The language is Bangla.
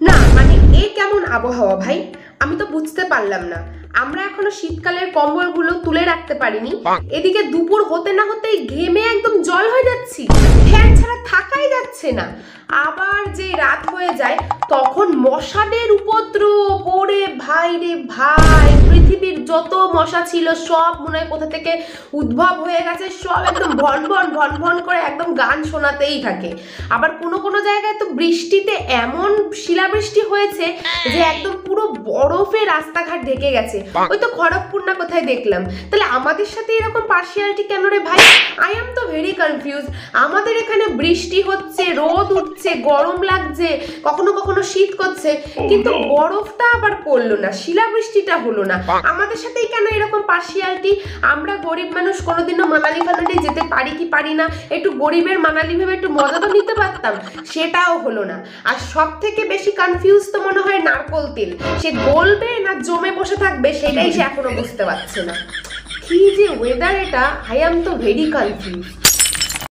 না মানে এ কেমন আবহাওয়া ভাই, আমি তো বুঝতে পারলাম না। আমরা এখনো শীতকালের কম্বলগুলো তুলে রাখতে পারিনি, এদিকে দুপুর হতে না হতেই ঘেমে একদম জল হয়ে যাচ্ছি, ফ্যান ছাড়া থাকাই যাচ্ছে না। আবার যে রাত হয়ে যায় তখন মশাদের উপদ্রব, ওরে ভাই রে ভাই, পৃথিবীর যত মশা ছিল সব মনে হয় কোথা থেকে উদ্ভব হয়ে গেছে, সব একদম ভন ভন ভন ভন করে একদম গান শোনাতেই থাকে। আবার কোনো কোনো জায়গায় তো বৃষ্টিতে এমন শিলাবৃষ্টি হয়েছে যে একদম পুরো বরফে রাস্তাঘাট ঢেকে গেছে। ওই তো খড়গপুর না কোথায় দেখলাম। তাহলে আমাদের সাথে এরকম পার্সিয়ালিটি কেন রে ভাই? আই এম তো ভেরি কনফিউজ। আমাদের এখানে বৃষ্টি হচ্ছে, রোদ উঠছে, গরম লাগছে, কখনো কখনো শীত করছে, কিন্তু বরফটা আবার পড়লো না, শিলাবৃষ্টিটা হলো না। আমাদের সাথেই কেন এরকম পার্সিয়ালিটি? আমরা গরিব মানুষ কোনোদিনও মানালি ফানালি যেতে পারি কি পারি না, একটু গরিবের মানালি ভেবে একটু মজা তো নিতে পারতাম, সেটাও হলো না। আর সব থেকে বেশি কনফিউজ তো মনে হয় নারকোল তেল, সে গলবে না জমে বসে থাকবে সেটাই সে এখনো বুঝতে পারছে না। কি যে ওয়েদার এটা, আই এম তো ভেরি কনফিউজ।